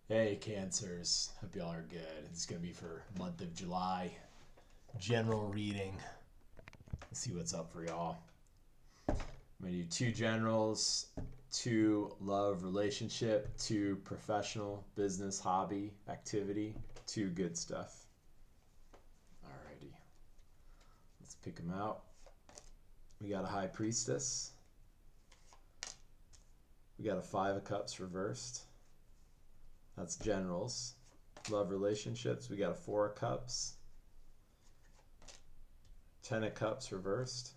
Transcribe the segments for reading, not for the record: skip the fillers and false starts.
Hey, Cancers. Hope y'all are good. It's going to be for month of July. General reading. Let's see what's up for y'all. I'm going to do two generals, two love relationship, two professional business hobby activity, two good stuff. Alrighty. Let's pick them out. We got a high priestess. We got a five of cups reversed. That's generals. Love relationships. We got a four of cups. 10 of cups reversed.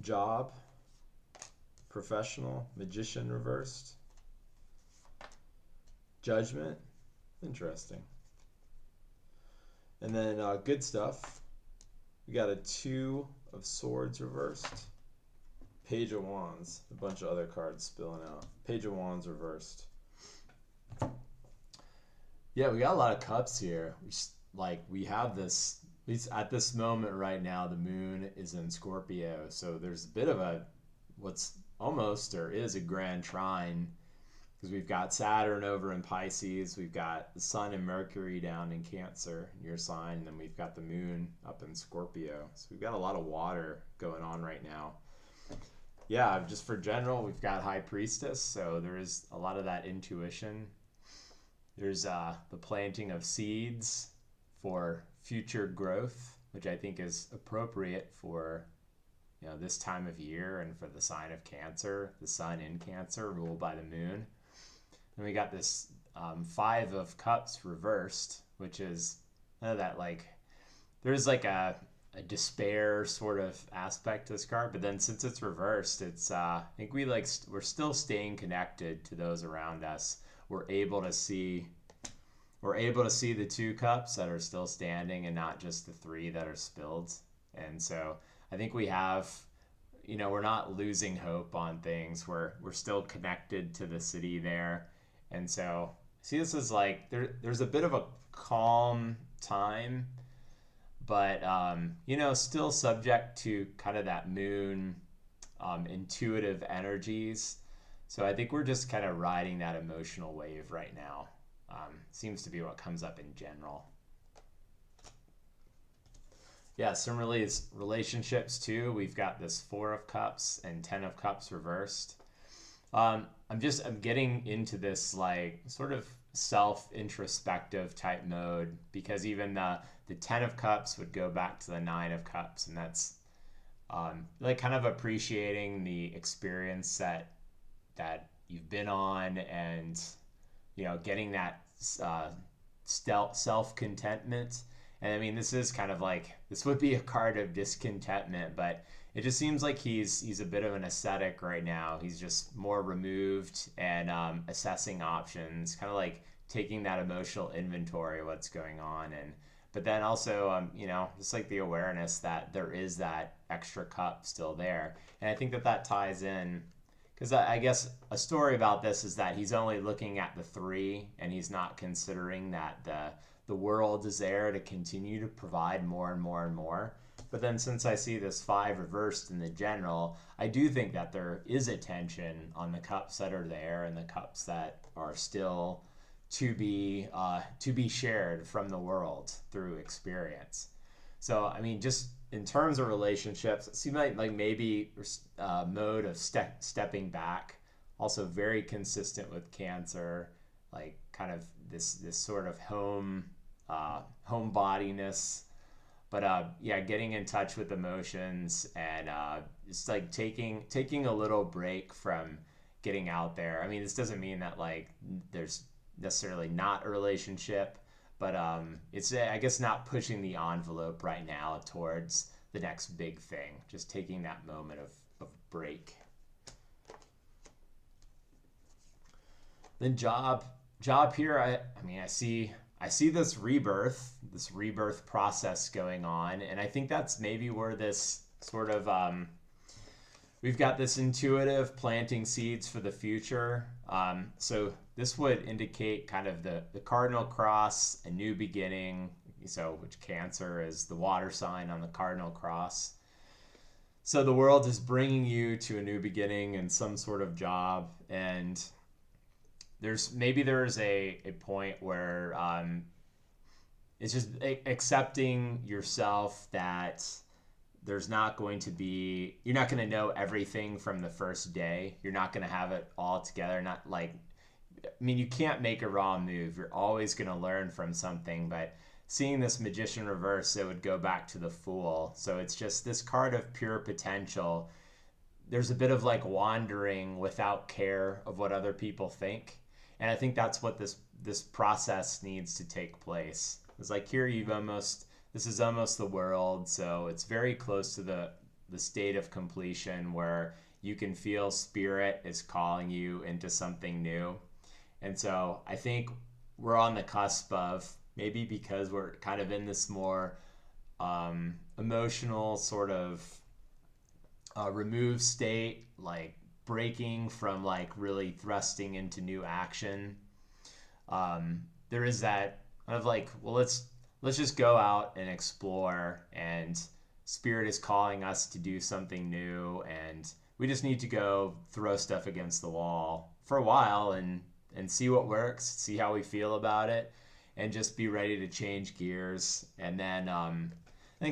Job, professional, magician reversed. Judgment, interesting. And then good stuff. We got a two of swords reversed. Page of wands, a bunch of other cards spilling out. Page of wands reversed. Yeah, we got a lot of cups here. We have this, at least at this moment right now, the moon is in Scorpio, so there's a bit of a what's almost or is a grand trine because we've got Saturn over in Pisces, we've got the Sun and Mercury down in Cancer, your sign, and then we've got the moon up in Scorpio. So we've got a lot of water going on right now. Yeah, just for general, we've got High Priestess, so there is a lot of that intuition. There's the planting of seeds for future growth, which I think is appropriate for this time of year and for the sign of Cancer, the Sun in Cancer, ruled by the Moon. And we got this five of cups reversed, which is that like there's like a despair sort of aspect to this card, but then since it's reversed, it's I think we're still staying connected to those around us. We're able to see the two cups that are still standing and not just the three that are spilled. And so I think we have, we're not losing hope on things. We're still connected to the city there. And so see, this is like there's a bit of a calm time, but still subject to kind of that moon intuitive energies. So I think we're just kind of riding that emotional wave right now. Seems to be what comes up in general. Yeah, similarly, it's relationships too. We've got this four of cups and 10 of cups reversed. I'm getting into this like sort of self introspective type mode because even the 10 of cups would go back to the 9 of cups, and that's like kind of appreciating the experience that you've been on, and getting that self contentment. And I mean, this is kind of like this would be a card of discontentment, but it just seems like he's a bit of an ascetic right now. He's just more removed and assessing options, kind of like taking that emotional inventory of what's going on. And but then also just like the awareness that there is that extra cup still there. And I think that ties in because I guess a story about this is that he's only looking at the three, and he's not considering that the world is there to continue to provide more and more and more. But then since I see this five reversed in the general, I do think that there is a tension on the cups that are there and the cups that are still to be shared from the world through experience. So I mean, just in terms of relationships, it seems like maybe mode of stepping back, also very consistent with Cancer, like kind of this sort of homebodiness, but yeah, getting in touch with emotions and just like taking a little break from getting out there. I mean, this doesn't mean that like there's necessarily not a relationship, but it's I guess not pushing the envelope right now towards the next big thing. Just taking that moment of break. Then job here. I mean I see this rebirth process going on, and I think that's maybe where this sort of we've got this intuitive planting seeds for the future. So this would indicate kind of the cardinal cross, a new beginning. So which Cancer is the water sign on the cardinal cross. So the world is bringing you to a new beginning and some sort of job, and there's a point where it's just accepting yourself that there's not going to be you're not going to know everything from the first day. You're not going to have it all together. Not like I mean, you can't make a wrong move. You're always going to learn from something, but seeing this magician reverse, it would go back to the fool. So it's just this card of pure potential. There's a bit of like wandering without care of what other people think. And I think that's what this process needs to take place. It's like here this is almost the world, so it's very close to the state of completion where you can feel spirit is calling you into something new. And so I think we're on the cusp of maybe because we're kind of in this more emotional sort of removed state, like breaking from like really thrusting into new action. There is that kind of like, well, let's just go out and explore, and spirit is calling us to do something new, and we just need to go throw stuff against the wall for a while and see what works, see how we feel about it, and just be ready to change gears. And then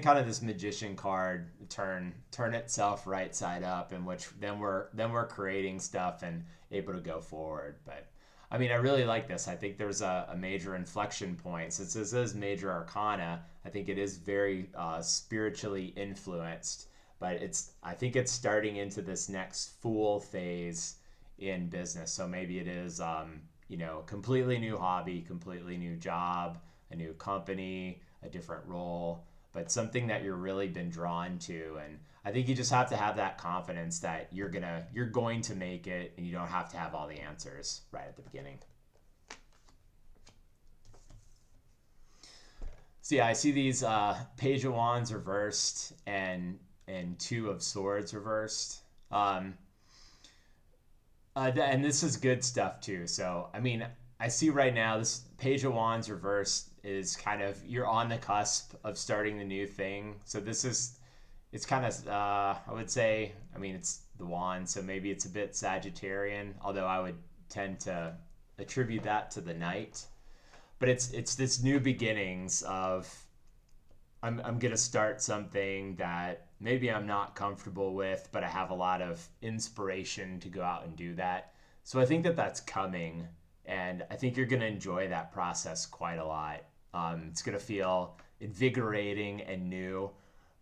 kind of this magician card turn itself right side up, in which then we're creating stuff and able to go forward. But I mean, I really like this. I think there's a major inflection point. Since this is major arcana, I think it is very spiritually influenced. But I think it's starting into this next fool phase in business. So maybe it is, completely new hobby, completely new job, a new company, a different role, but something that you're really been drawn to. And I think you just have to have that confidence that you're going to make it, and you don't have to have all the answers right at the beginning. So yeah, I see these Page of Wands reversed and Two of Swords reversed. And this is good stuff too. So, I mean, I see right now this Page of Wands reversed is kind of, you're on the cusp of starting the new thing. So it's kind of, I would say, I mean, it's the wand, so maybe it's a bit Sagittarian, although I would tend to attribute that to the Knight. But it's this new beginnings of, I'm going to start something that maybe I'm not comfortable with, but I have a lot of inspiration to go out and do that. So I think that that's coming, and I think you're going to enjoy that process quite a lot. It's going to feel invigorating and new,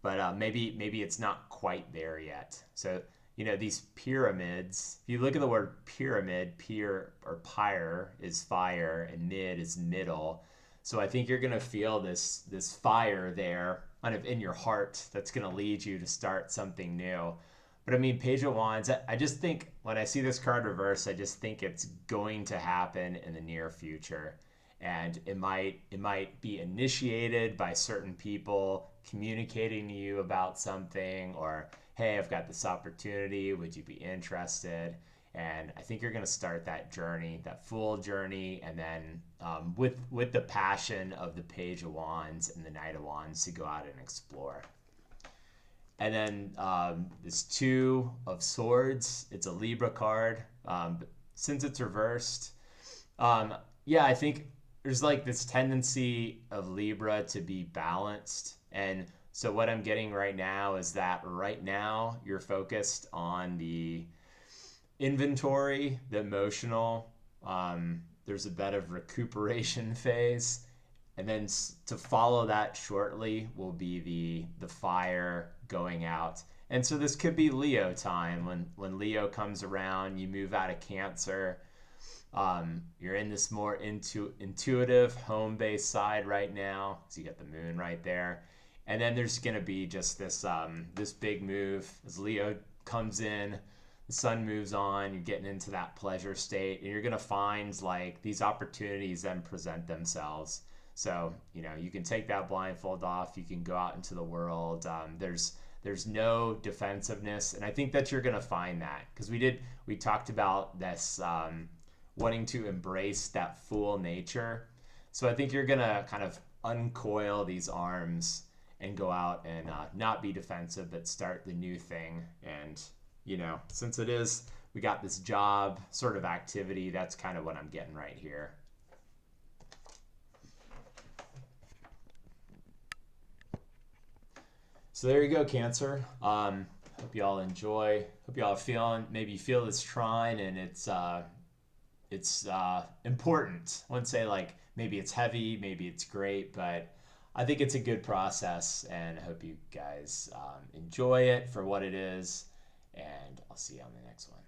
but maybe it's not quite there yet. So, these pyramids, if you look at the word pyramid, pyr or pyre is fire and mid is middle. So I think you're going to feel this fire there kind of in your heart that's going to lead you to start something new. But I mean, Page of Wands, I just think when I see this card reverse, I just think it's going to happen in the near future. And it might be initiated by certain people communicating to you about something, or, hey, I've got this opportunity. Would you be interested? And I think you're going to start that journey, that full journey, and then with the passion of the Page of Wands and the Knight of Wands to go out and explore. And then this Two of Swords, it's a Libra card. Since it's reversed, I think there's like this tendency of Libra to be balanced. And so what I'm getting right now is that right now you're focused on the inventory, the emotional. There's a bit of recuperation phase, and then to follow that shortly will be the fire going out. And so this could be Leo time. When Leo comes around, you move out of Cancer. You're in this more intuitive home-based side right now. So you got the moon right there, and then there's going to be just this big move as Leo comes in. The sun moves on, you're getting into that pleasure state, and you're going to find like these opportunities then present themselves. So, you can take that blindfold off, you can go out into the world. There's no defensiveness, and I think that you're going to find that because we talked about this wanting to embrace that fool nature. So I think you're going to kind of uncoil these arms and go out and not be defensive, but start the new thing. And since it is we got this job sort of activity. That's kind of what I'm getting right here. So there you go, Cancer. Hope you all enjoy. Hope you all feeling, maybe feel this trine, and it's important. I wouldn't say like maybe it's heavy, maybe it's great, but I think it's a good process, and I hope you guys enjoy it for what it is. And I'll see you on the next one.